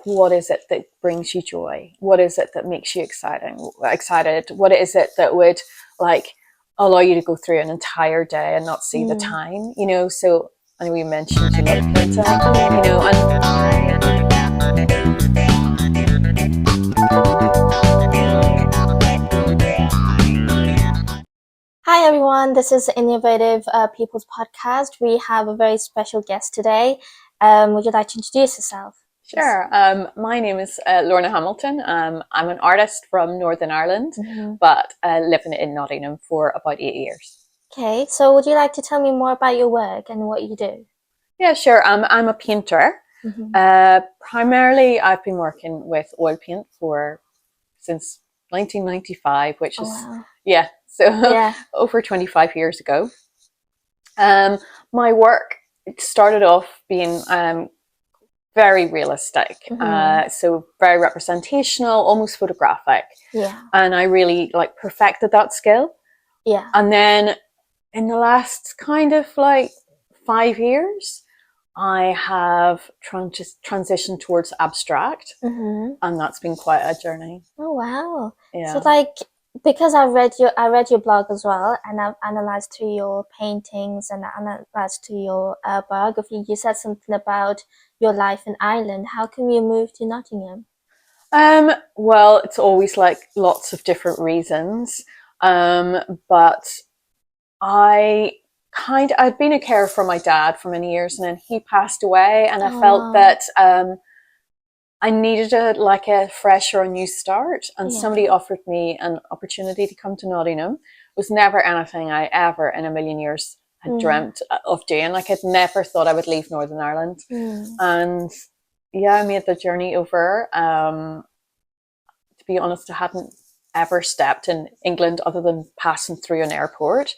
what is it that brings you joy? What is it that makes you excited? What is it that would like allow you to go through an entire day and not see the time, you know? So I know we mentioned, you love painting, you know, Hi everyone, this is Innovative People's Podcast. We have a very special guest today. Would you like to introduce yourself? Sure. My name is Lorna Hamilton. I'm an artist from Northern Ireland, but living in Nottingham for about 8 years. Okay, so would you like to tell me more about your work and what you do? Yeah, sure. I'm a painter. Primarily, I've been working with oil paint since 1995, which is over 25 years ago. My work started off being very realistic, so very representational, almost photographic. Yeah. And I really perfected that skill. Yeah. And then in the last kind of 5 years, I have transitioned towards abstract, and that's been quite a journey. Oh wow! Yeah. So because I read your blog as well, and I've analyzed through your paintings and analyzed through your biography. You said something about your life in Ireland. How come you moved to Nottingham? Well, it's always lots of different reasons, but I'd been a carer for my dad for many years, and then he passed away, and I felt that I needed a fresh or a new start, and somebody offered me an opportunity to come to Nottingham. It was never anything I ever in a million years had dreamt of doing. I'd never thought I would leave Northern Ireland. And yeah, I made the journey over. To be honest, I hadn't ever stepped in England other than passing through an airport.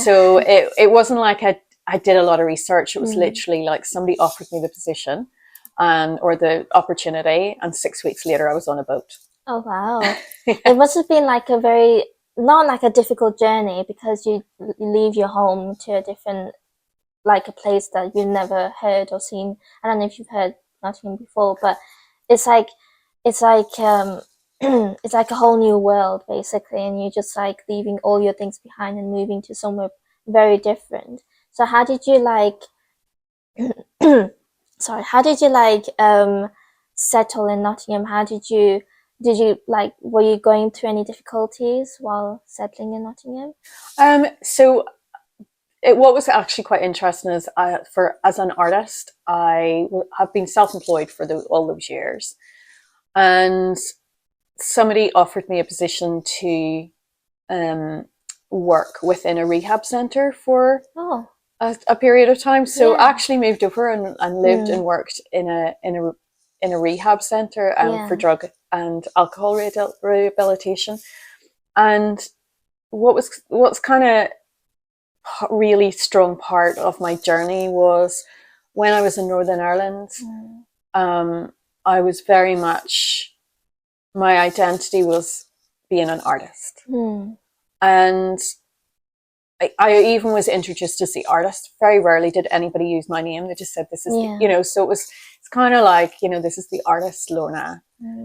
So it wasn't like I did a lot of research. It was literally somebody offered me the position or the opportunity, and 6 weeks later I was on a boat. Oh wow. It must have been not a difficult journey, because you leave your home to a different, a place that you've never heard or seen. I don't know if you've heard Nottingham before, but it's like it's like a whole new world basically, and you're just leaving all your things behind and moving to somewhere very different. So how did you settle in Nottingham? Were you going through any difficulties while settling in Nottingham? So what was actually quite interesting is as an artist, I have been self-employed for all those years, and somebody offered me a position to work within a rehab centre for a period of time. So I actually moved over and lived and worked in a rehab centre for drug and alcohol rehabilitation. And what's kind of really strong part of my journey was when I was in Northern Ireland. I was very much, my identity was being an artist. And I even was introduced as the artist. Very rarely did anybody use my name. They just said, this is, so it's kind of this is the artist, Lorna.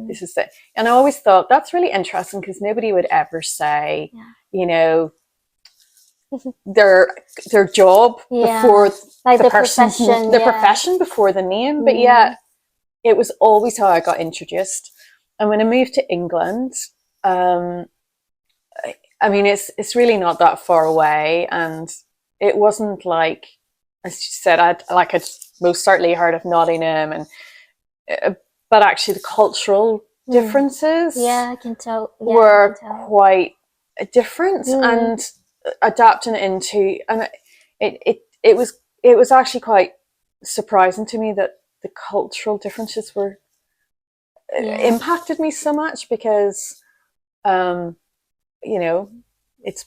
This is it. And I always thought that's really interesting, because nobody would ever say, their job before the profession, profession before the name. But yeah, it was always how I got introduced. And when I moved to England, I mean, it's really not that far away, and it wasn't as you said, I'd most certainly heard of Nottingham, and but actually the cultural differences, I can tell, were quite different, and adapting into, and it was actually quite surprising to me that the cultural differences were impacted me so much, because it's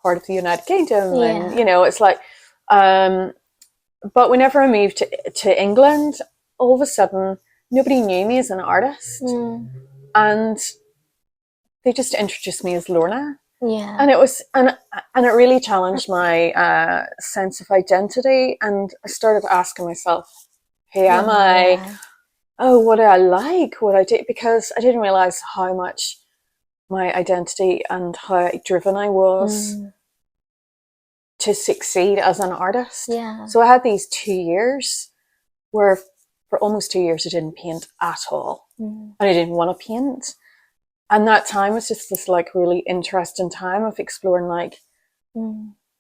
part of the United Kingdom, and it's but whenever I moved to England, all of a sudden nobody knew me as an artist, and they just introduced me as Lorna. And it was and it really challenged my sense of identity, and I started asking myself, who am I? oh, what I like, what I do, because I didn't realize how much my identity and how driven I was to succeed as an artist. Yeah. So I had these 2 years where for almost 2 years I didn't paint at all. And I didn't want to paint. And that time was just this like really interesting time of exploring like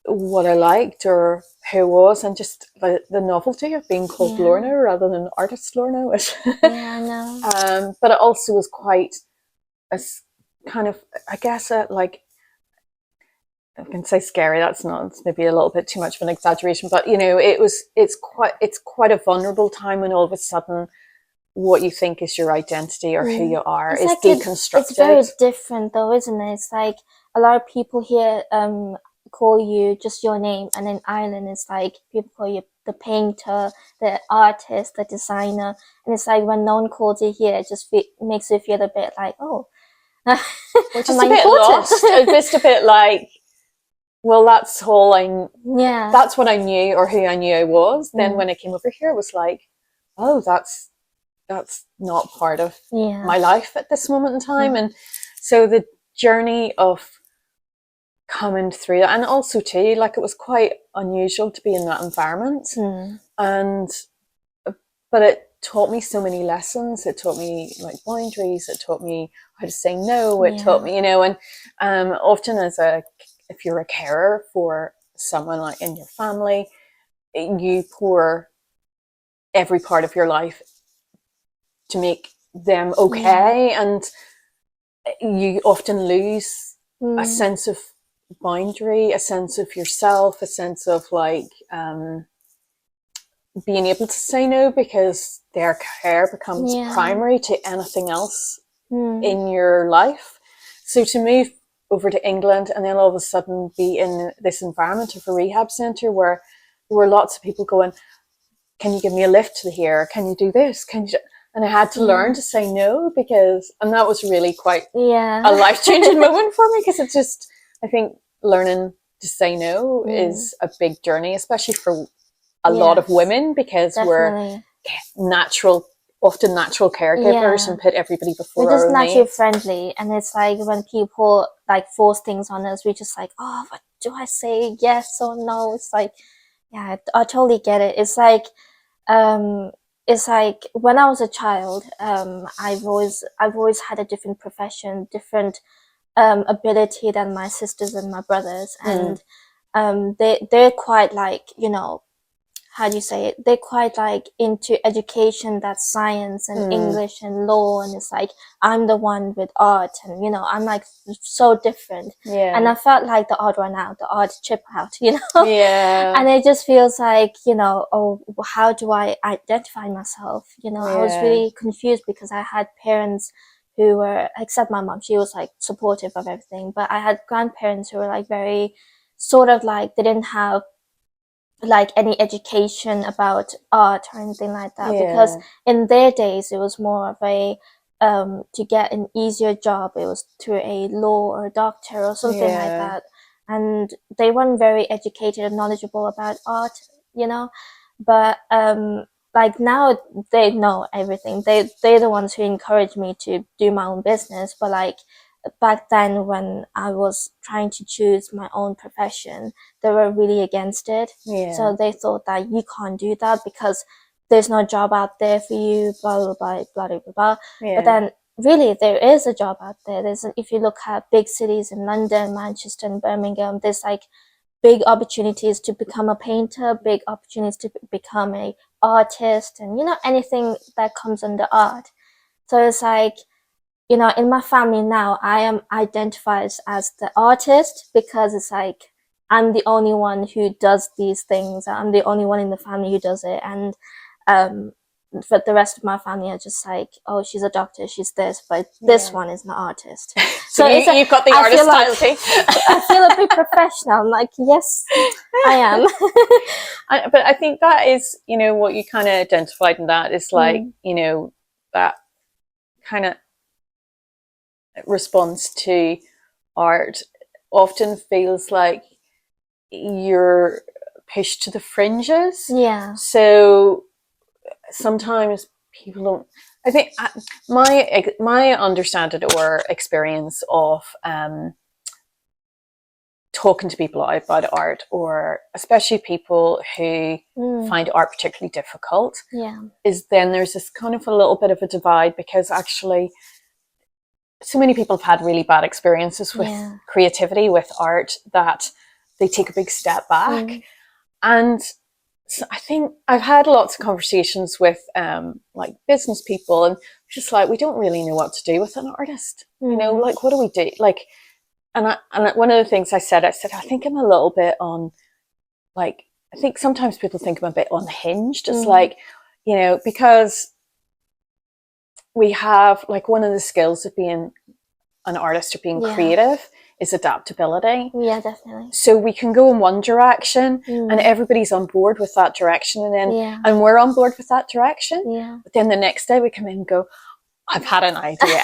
what I liked or who I was, and just the novelty of being called Lorna rather than artist Lorna was I know. But it also was quite a kind of, I guess, like, I can say scary, that's not, it's maybe a little bit too much of an exaggeration, but you know, it's quite a vulnerable time when all of a sudden what you think is your identity or who you are is like deconstructed. It's very different though, isn't it? It's like a lot of people here call you just your name, and in Ireland it's like people call you the painter, the artist, the designer, and it's like when no one calls you here, it just makes you feel a bit like, oh, which is a bit lost. Just a bit like, well, that's all that's what I knew or who I knew I was. Then when I came over here, it was like, oh, that's not part of my life at this moment in time. And so the journey of coming through that, and also too, like, it was quite unusual to be in that environment. And but it taught me so many lessons. It taught me like boundaries, it taught me how to say no, it taught me, you know, and often if you're a carer for someone like in your family, you pour every part of your life to make them okay, and you often lose a sense of boundary, a sense of yourself, a sense of like being able to say no, because their care becomes primary to anything else in your life. So to move over to England and then all of a sudden be in this environment of a rehab centre where there were lots of people going, can you give me a lift to here? Can you do this? And I had to learn to say no, and that was really quite a life-changing moment for me, because it's just, I think learning to say no is a big journey, especially for a lot of women, because we're often natural caregivers and put everybody before we're just our naturally needs. friendly, and it's like when people like force things on us, we just like, oh, what do I say, yes or no? It's like, yeah, I totally get it. It's like when I was a child, I've always had a different profession, different ability than my sisters and my brothers, and they're quite like, you know, how do you say it? They're quite like into education, that's science and English and law, and it's like I'm the one with art, and you know, I'm like so different. And I felt like the odd one out, the odd chip out, you know. And it just feels like, you know, oh, how do I identify myself? You know, I was really confused because I had parents who were, except my mom, she was like supportive of everything, but I had grandparents who were like very sort of like, they didn't have like any education about art or anything like that, because in their days it was more of a to get an easier job, it was through a law or a doctor or something like that, and they weren't very educated and knowledgeable about art, you know. But like now they know everything. They're the ones who encouraged me to do my own business. But like back then, when I was trying to choose my own profession, they were really against it. So they thought that you can't do that because there's no job out there for you, blah blah blah blah blah blah. But then really there is a job out there. If you look at big cities in London, Manchester and Birmingham, there's like big opportunities to become a painter, big opportunities to become a artist, and you know, anything that comes under art. So it's like, you know, in my family now, I am identified as the artist because it's like I'm the only one who does these things. I'm the only one in the family who does it, and but the rest of my family are just like, oh, she's a doctor, she's this, but this one is an artist. So you've got the artist style too. I feel a bit professional. I'm like, yes, I am. But I think that is, you know, what you kind of identified in that is like, you know, that kind of response to art often feels like you're pushed to the fringes. Yeah. So sometimes people don't, I think my understanding or experience of talking to people about art, or especially people who find art particularly difficult, is then there's this kind of a little bit of a divide, because actually so many people have had really bad experiences with creativity, with art, that they take a big step back. And so I think I've had lots of conversations with like business people, and just like, we don't really know what to do with an artist. You know, like, what do we do? Like, and one of the things I said, I think I'm a little bit on, like, I think sometimes people think I'm a bit unhinged. It's like, you know, because we have, like, one of the skills of being an artist or being creative is adaptability. Yeah, definitely. So we can go in one direction and everybody's on board with that direction, and then and we're on board with that direction. But then the next day we come in and go, I've had an idea.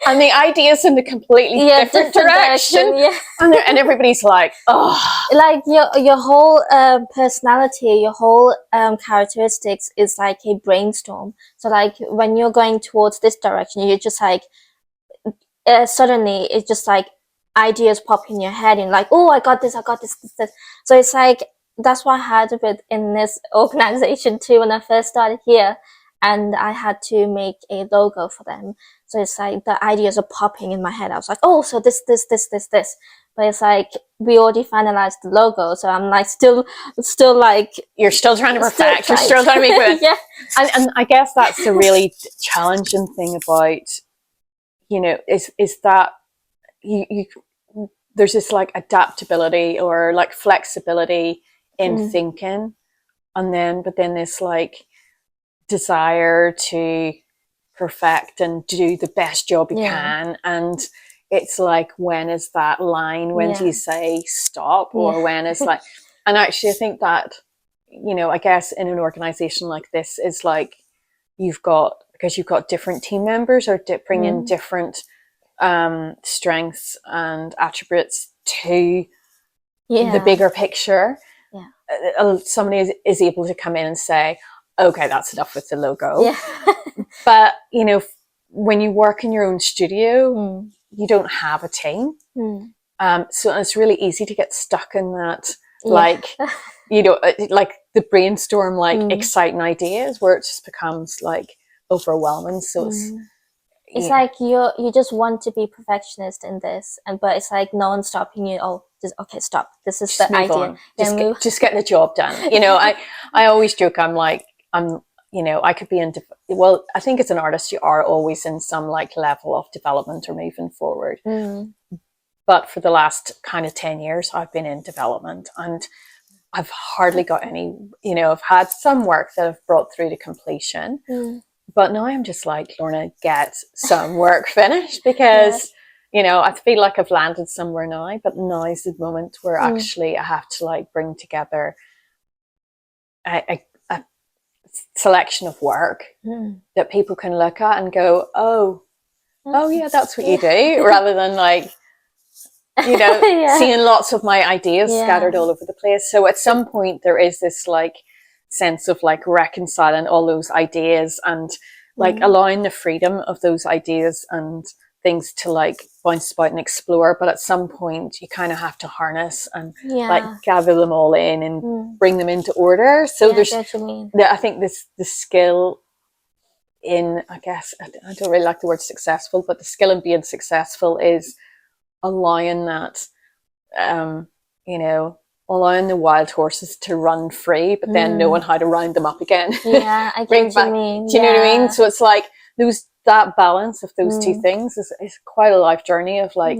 And the idea's in the completely different direction. And everybody's like, oh. Like your whole personality, your whole characteristics is like a brainstorm. So like when you're going towards this direction, you're just like, suddenly it's just like ideas pop in your head and like, oh, I got this. So it's like, that's what I had a bit in this organization too when I first started here. And I had to make a logo for them. So it's like the ideas are popping in my head. I was like, oh, so this. But it's like, we already finalized the logo. So I'm like, still like... You're still trying to perfect. You're still trying to make it. And I guess that's the really challenging thing about, you know, is that you there's this like adaptability or like flexibility in thinking. But then this like desire to perfect and do the best job you can, and it's like, when is that line, when do you say stop, or when is like, and actually I think that, you know, I guess in an organization like this is like, because you've got different team members or bringing different strengths and attributes to the bigger picture. Somebody is able to come in and say, okay, that's enough with the logo. But, you know, when you work in your own studio, you don't have a team. So it's really easy to get stuck in that, like, you know, like the brainstorm, like exciting ideas, where it just becomes like overwhelming. So it's like you just want to be perfectionist in this, but it's like no one's stopping you. Oh, just okay, stop. This is the idea. Just get the job done. You know, I always joke. You know, I could be well, I think as an artist, you are always in some like level of development or moving forward. But for the last kind of 10 years, I've been in development, and I've hardly got any, you know, I've had some work that I've brought through to completion. But now I'm just like, Lorna, get some work finished, because, you know, I feel like I've landed somewhere now, but now is the moment where actually I have to like bring together a selection of work that people can look at and go, oh yeah, that's what you do, rather than like, you know, seeing lots of my ideas scattered all over the place. So at some point there is this like sense of like reconciling all those ideas and like allowing the freedom of those ideas and things to like bounce about and explore. But at some point you kind of have to harness and like gather them all in and bring them into order. So I think the skill in, I guess, I don't really like the word successful, but the skill in being successful is allowing that, you know, allowing the wild horses to run free, but then knowing how to round them up again. Yeah, I get what you mean. Do you know what I mean? So it's like that balance of those two things is quite a life journey of like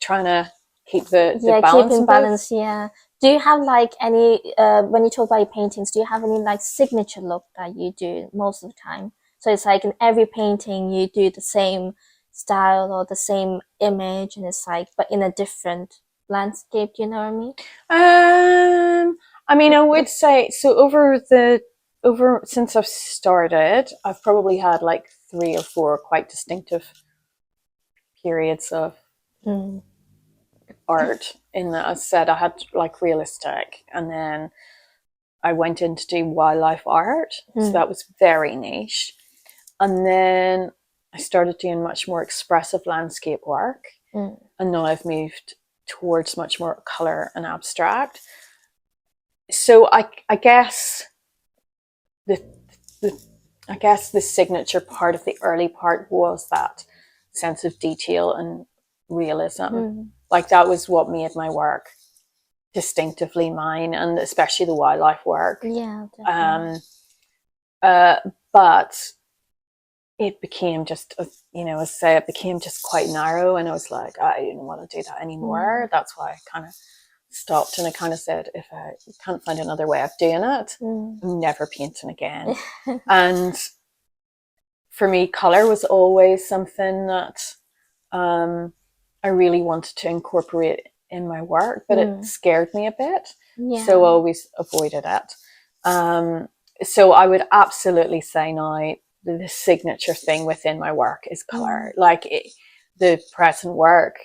trying to keep the balance. Keeping balance. Do you have like any when you talk about your paintings, do you have any like signature look that you do most of the time? So it's like in every painting you do the same style or the same image, and it's like, but in a different landscape, do you know what I mean? I mean, I would say so. Since I've started, I've probably had like 3 or 4 quite distinctive periods of art. In that, I said I had like realistic, and then I went in to do wildlife art, so that was very niche. And then I started doing much more expressive landscape work. And now I've moved towards much more colour and abstract. So I guess the signature part of the early part was that sense of detail and realism. Like that was what made my work distinctively mine, and especially the wildlife work. Yeah, definitely. But it became just, as I say, it became just quite narrow, and I was like, I didn't want to do that anymore. That's why I kind of stopped, and I kind of said, if I can't find another way of doing it, I'm never painting again. And for me, colour was always something that I really wanted to incorporate in my work, but it scared me a bit. So I always avoided it. So I would absolutely say now the signature thing within my work is colour. Like the present work.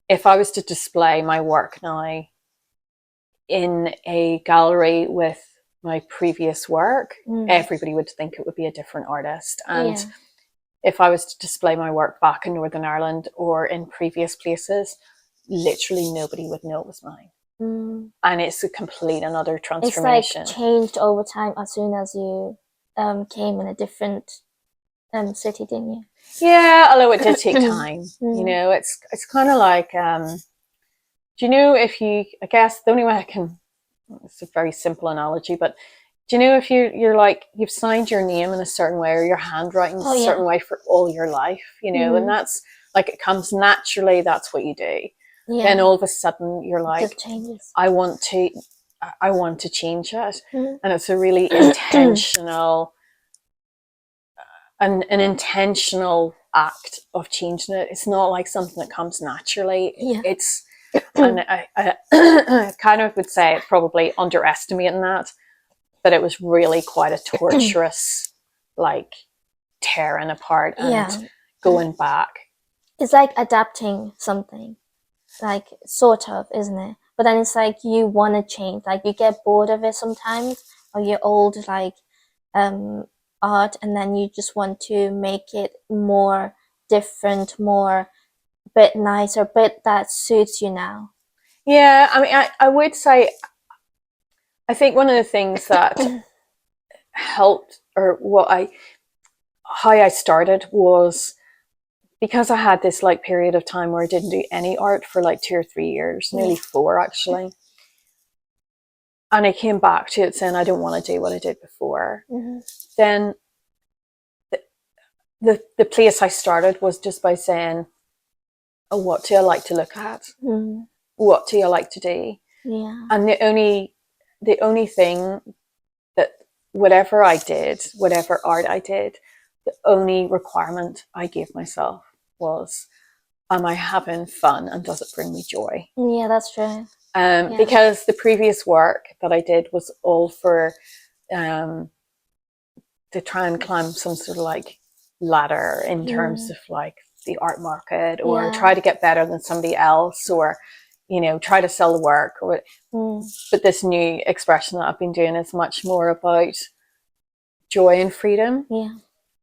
If I was to display my work now in a gallery with my previous work, everybody would think it would be a different artist. And if I was to display my work back in Northern Ireland or in previous places, literally nobody would know it was mine. And it's a complete another transformation. It's like changed over time as soon as you came in a different city, didn't you? Yeah, although it did take time. It's kind of like, I guess the only way I can, it's a very simple analogy, but do you know if you're like, you've signed your name in a certain way or your handwriting a certain way for all your life, and that's like, it comes naturally, that's what you do. Then all of a sudden you're like, I want to change it. And it's a really intentional, an intentional act of changing it. It's not like something that comes naturally. It's, and I kind of would say probably underestimating that, but it was really quite a torturous, like tearing apart and going back. It's like adapting something, like sort of, isn't it? But then it's like you want to change, like you get bored of it sometimes, or your old like art, and then you just want to make it more different, more bit nicer, bit that suits you now. Yeah, I mean, I would say, I think one of the things that helped, or how I started was because I had this like period of time where I didn't do any art for like 2 or 3 years, nearly 4 actually. And I came back to it saying, I don't want to do what I did before. Then the place I started was just by saying, oh, what do I like to look at? What do I like to do? And the only thing that whatever I did, whatever art I did, the only requirement I gave myself was, am I having fun and does it bring me joy? Yeah, that's true. Because the previous work that I did was all for to try and climb some sort of like ladder in terms of like the art market, or try to get better than somebody else, or try to sell the work, or but this new expression that I've been doing is much more about joy and freedom.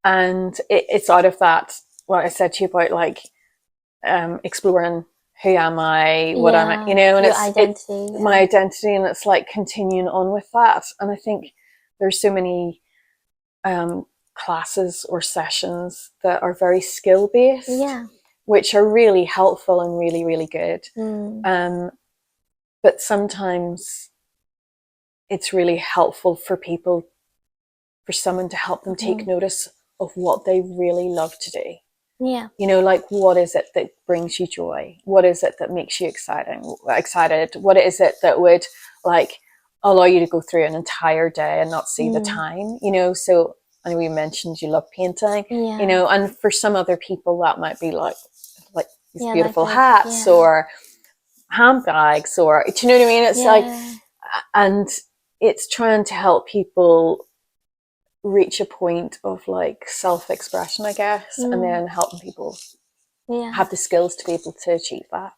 And it's out of that, what I said to you about like exploring who am I, what am I, and it's identity, my identity, and it's like continuing on with that. And I think there's so many classes or sessions that are very skill based, which are really helpful and really, really good. But sometimes it's really helpful for someone to help them take notice of what they really love to do. Like, what is it that brings you joy? What is it that makes you excited? What is it that would like allow you to go through an entire day and not see the time? So I know you mentioned you love painting, and for some other people that might be like these beautiful hats or handbags, or do you know what I mean? It's like, and it's trying to help people reach a point of like self-expression, I guess, and then helping people have the skills to be able to achieve that.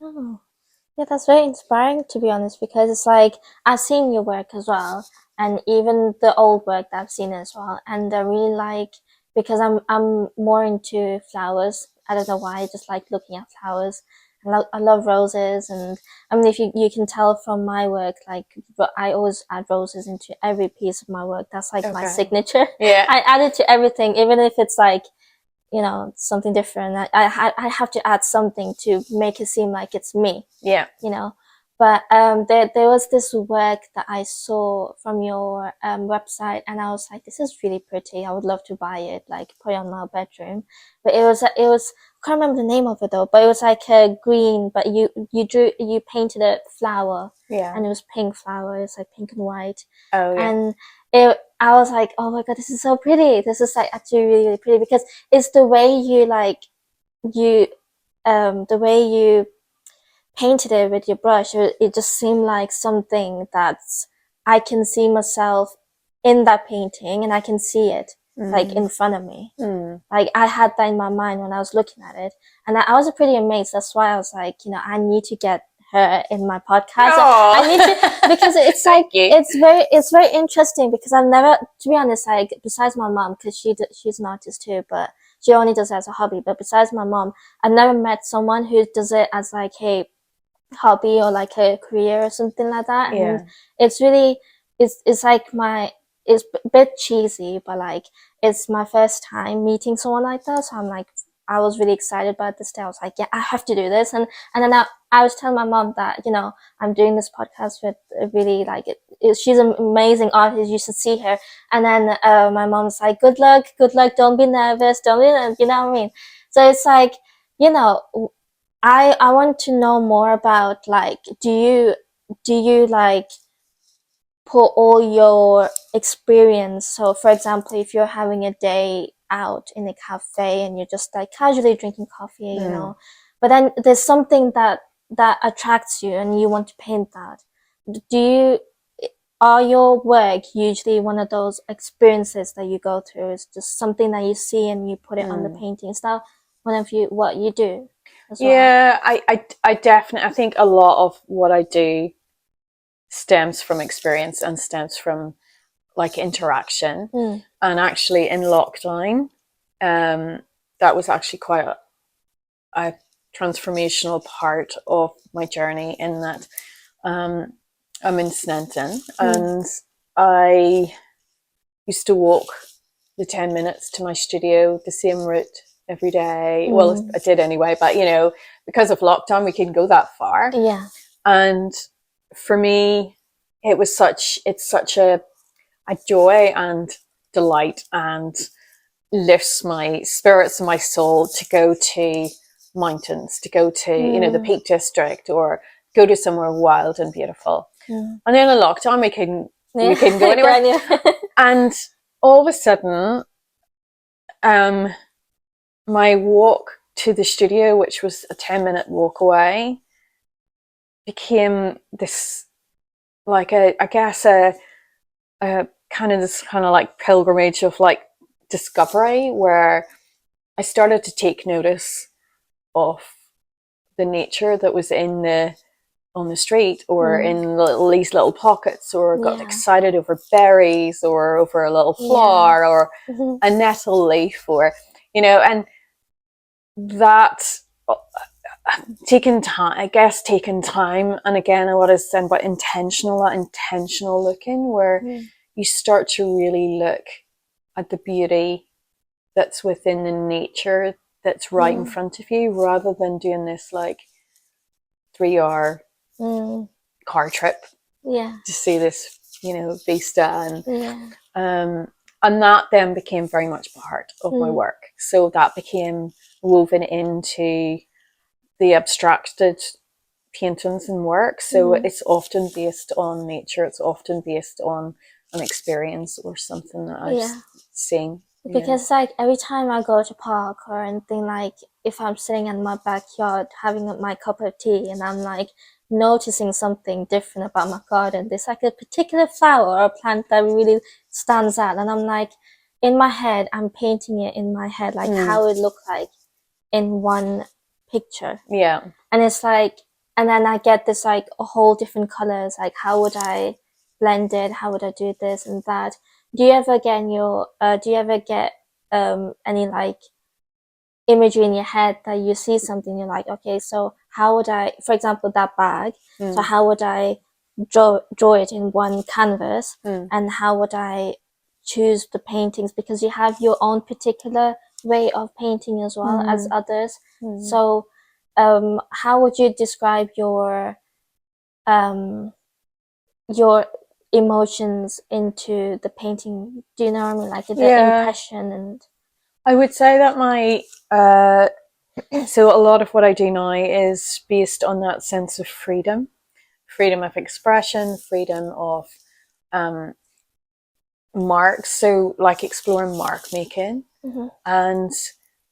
Yeah, that's very inspiring, to be honest, because it's like I've seen your work as well, and even the old work that I've seen as well. And I really like, because I'm more into flowers. I don't know why, I just like looking at flowers. I love roses, and I mean, if you can tell from my work, like I always add roses into every piece of my work. That's like my signature. Yeah, I add it to everything, even if it's like, you know, something different. I have to add something to make it seem like it's me. Yeah. You know. But there was this work that I saw from your website, and I was like, this is really pretty. I would love to buy it, like put it on my bedroom. But it was I can't remember the name of it though. But it was like a green, but you painted a flower. Yeah. And it was pink flower. It's like pink and white. Oh yeah. And I was like, oh my god, this is so pretty. This is like actually really, really pretty, because it's the way you the way you painted it with your brush. It just seemed like something that I can see myself in that painting, and I can see it like in front of me. Like I had that in my mind when I was looking at it, and I was pretty amazed. That's why I was like, you know, I need to get her in my podcast. I need to, because it's like it's very interesting, because I've never, to be honest, like besides my mom, because she's an artist too, but she only does it as a hobby. But besides my mom, I've never met someone who does it as like a hobby or like a career or something like that. Yeah. And it's really, it's like it's a bit cheesy, but like it's my first time meeting someone like that. So I'm like, I was really excited about this day. I was like, yeah, I have to do this. And then I was telling my mom that, you know, I'm doing this podcast with really like she's an amazing artist. You should see her. And then my mom's like, good luck. Don't be nervous. Don't be, you know what I mean? So it's like, you know, I want to know more about, like, do you like put all your experience? So for example, if you're having a day out in a cafe and you're just like casually drinking coffee, you know, but then there's something that attracts you and you want to paint that. Are your work usually one of those experiences that you go through? It's just something that you see and you put it on the painting. Is that one of what you do as well? Yeah, I definitely, I think a lot of what I do stems from experience and stems from like interaction. And actually in lockdown, that was actually quite a transformational part of my journey, in that I'm in Sneinton, and I used to walk the 10 minutes to my studio, the same route every day. Well, I did anyway, but you know, because of lockdown, we couldn't go that far. Yeah. And for me, it's such a joy and delight, and lifts my spirits and my soul to go to mountains, to go to, you know, the Peak District, or go to somewhere wild and beautiful. And then in lockdown, we couldn't go anywhere. And all of a sudden, my walk to the studio, which was a 10-minute walk away, became this, like I guess a kind of like pilgrimage of like discovery, where I started to take notice of the nature that was on the street, or in these little pockets, or got excited over berries, or over a little flower, or a nettle leaf, or, you know, and that taking time, and again, what I was saying about intentional looking, where you start to really look at the beauty that's within the nature that's right in front of you, rather than doing this like 3-hour car trip to see this, you know, vista. And that then became very much part of my work. So that became woven into the abstracted paintings and work. So it's often based on nature. It's often based on an experience or something that I've seen. Because like every time I go to park or anything, like if I'm sitting in my backyard having my cup of tea, and I'm like noticing something different about my garden, there's like a particular flower or plant that really stands out, and I'm like, in my head, I'm painting it in my head, like how it looked like in one picture. And it's like, and then I get this like a whole different colors, like how would I blended? How would I do this and that? Do you ever get any like imagery in your head that you see something, you're like, okay, so how would I, for example, that bag, so how would I draw it in one canvas, and how would I choose the paintings, because you have your own particular way of painting as well as others. So how would you describe your emotions into the painting? Do you know what I mean, like the impression? And I would say that my so a lot of what I do now is based on that sense of freedom of expression, freedom of marks, so like exploring mark making, and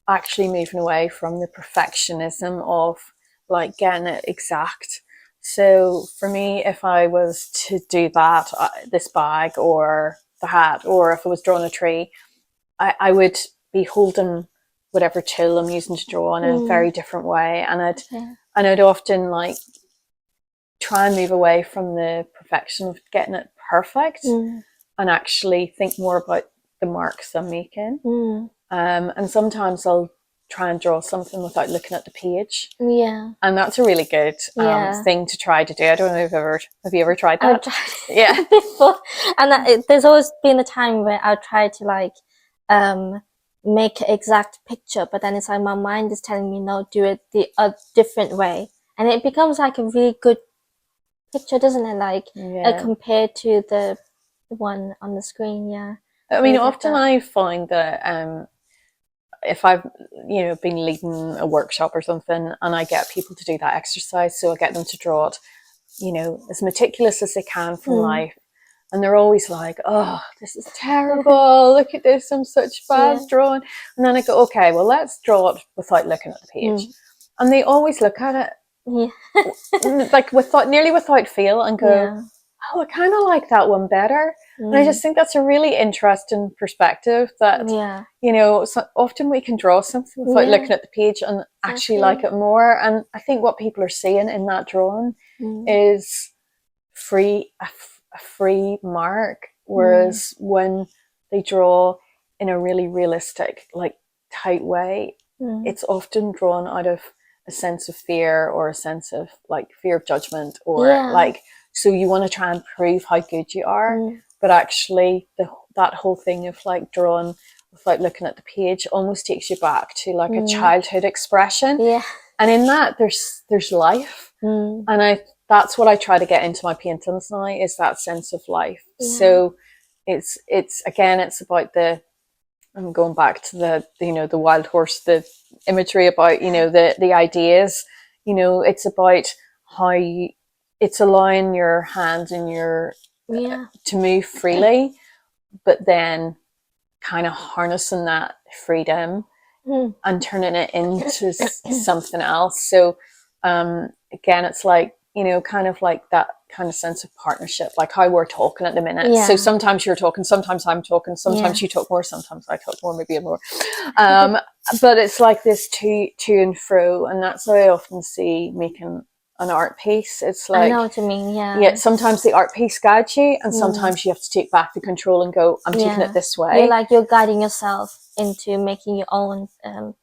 actually moving away from the perfectionism of like getting it exact. So for me, if I was to do that, this bag or the hat, or if I was drawing a tree, I would be holding whatever tool I'm using to draw in a very different way, and I'd often like try and move away from the perfection of getting it perfect, and actually think more about the marks I'm making. And sometimes I'll try and draw something without looking at the page. Yeah. And that's a really good thing to try to do. I don't know if have you ever tried that? I've tried it before. And there's always been a time where I'll try to like make an exact picture, but then it's like my mind is telling me, no, do it a different way. And it becomes like a really good picture, doesn't it? Like compared to the one on the screen. I mean, often I find that if I've been leading a workshop or something, and I get people to do that exercise, so I get them to draw it as meticulous as they can from life, and they're always like, oh, this is terrible, look at this, I'm such bad drawing. And then I go, okay, well, let's draw it without looking at the page. And they always look at it like nearly without feel, and go, oh, I kind of like that one better. And I just think that's a really interesting perspective, that so often we can draw something without looking at the page and actually like it more. And I think what people are seeing in that drawing is a free mark, whereas when they draw in a really realistic, like tight way, it's often drawn out of a sense of fear, or a sense of like fear of judgment, or like, so you want to try and prove how good you are, but actually that whole thing of like drawing without looking at the page almost takes you back to like a childhood expression, and in that there's life, and that's what I try to get into my paintings now, is that sense of life. So it's again, it's about I'm going back to the wild horse, the imagery about the ideas. It's about how it's allowing your hands and your to move freely, but then kind of harnessing that freedom and turning it into something else. So again, it's like kind of like that kind of sense of partnership, like how we're talking at the minute. So sometimes you're talking, sometimes I'm talking, sometimes you talk more, sometimes I talk more, maybe more. But it's like this to and fro, and that's how I often see making an art piece. It's like, I know what you mean. Yeah. Sometimes the art piece guides you, and sometimes you have to take back the control and go, I'm taking it this way. You're guiding yourself into making your own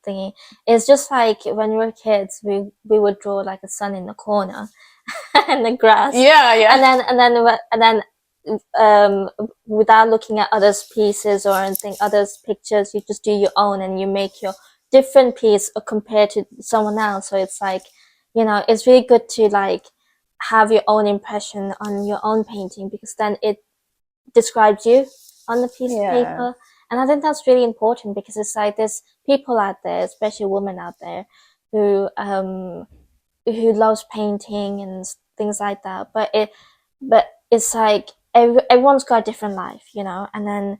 thingy. It's just like when we were kids, we would draw like a sun in the corner and the grass. And then without looking at others' pieces or anything, others' pictures, you just do your own, and you make your different piece compared to someone else. So it's like, it's really good to like have your own impression on your own painting, because then it describes you on the piece of paper. And I think that's really important, because it's like there's people out there, especially women out there, who loves painting and things like that. But it's like everyone's got a different life, and then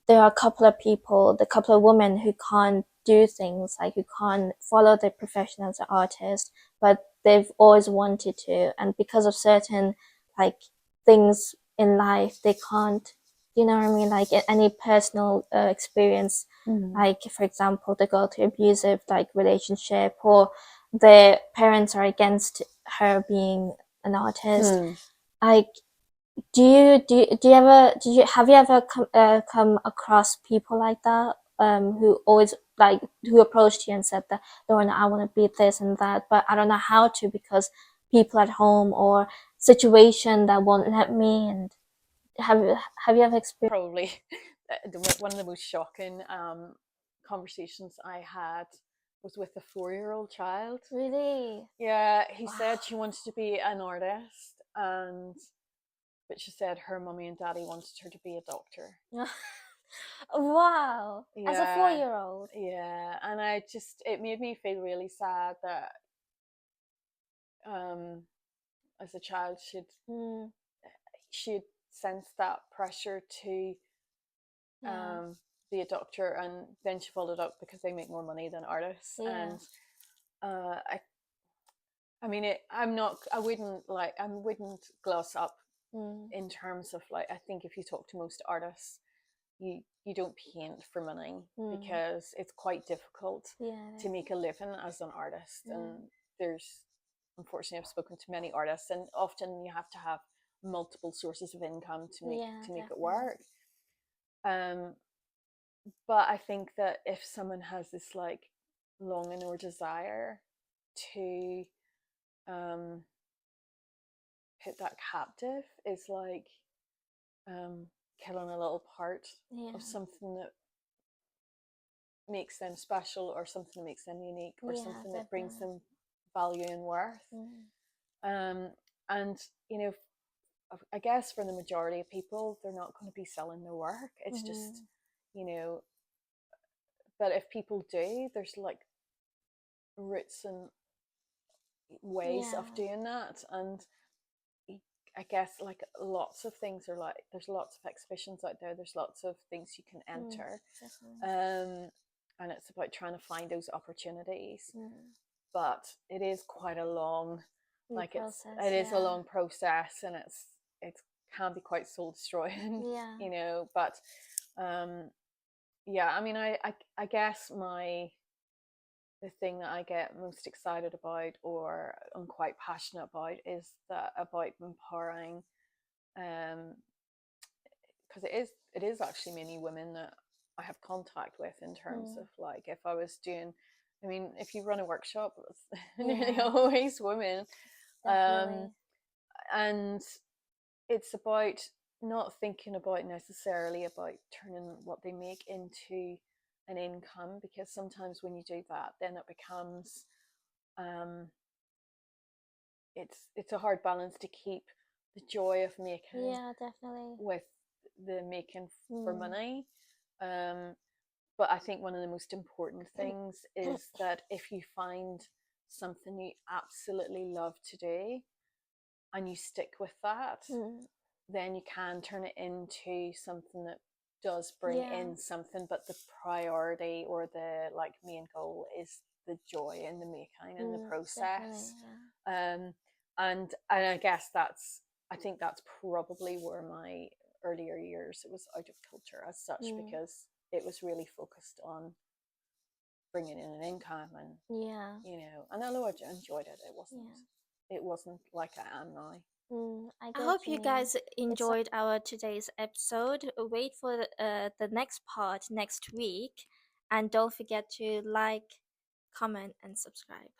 there are a couple of women who can't do things, like who can't follow their profession as an artist, but they've always wanted to, and because of certain like things in life, they can't, you know what I mean, like any personal experience, like for example, they go through abusive like relationship, or their parents are against her being an artist. Like Have you ever come across people like that, who always like who approached you and said that, Lorna, I want to be this and that, but I don't know how to because people at home or situation that won't let me, and have you ever experienced? Probably one of the most shocking conversations I had was with a 4-year-old child. Really? Yeah, he said she wanted to be an artist, but she said her mummy and daddy wanted her to be a doctor. Wow. As a Yeah, 4-year-old. yeah, and it made me feel really sad that as a child she'd sensed that pressure to be a doctor, and then she followed up because they make more money than artists. And I mean, I wouldn't gloss up in terms of like, I think if you talk to most artists, you don't paint for money because it's quite difficult to make a living as an artist. And unfortunately, I've spoken to many artists, and often you have to have multiple sources of income to make it work. But I think that if someone has this like longing or desire to put that captive, is like killing a little part of something that makes them special, or something that makes them unique, or something that brings them value and worth. And I guess for the majority of people, they're not going to be selling their work. It's just, but if people do, there's like routes and ways of doing that. And I guess like lots of things are like, there's lots of exhibitions out there, there's lots of things you can enter, and it's about trying to find those opportunities. But it is quite a long it is a long process, and it can be quite soul destroying. But I mean, I guess the thing that I get most excited about, or I'm quite passionate about, is about empowering, because it is actually mainly women that I have contact with, in terms of like, if I was doing, I mean, if you run a workshop, it's nearly always women. And it's about not thinking about necessarily about turning what they make into an income, because sometimes when you do that, then it becomes it's a hard balance to keep the joy of making with the making for money. But I think one of the most important things is that if you find something you absolutely love to do and you stick with that, then you can turn it into something that does bring in something. But the priority, or the like main goal, is the joy in the making and the process. And I guess I think that's probably where my earlier years, it was out of kilter as such, because it was really focused on bringing in an income, and and although I enjoyed it, it wasn't like I am now. I hope you guys enjoyed our today's episode. Wait for the next part next week, and don't forget to like, comment, and subscribe.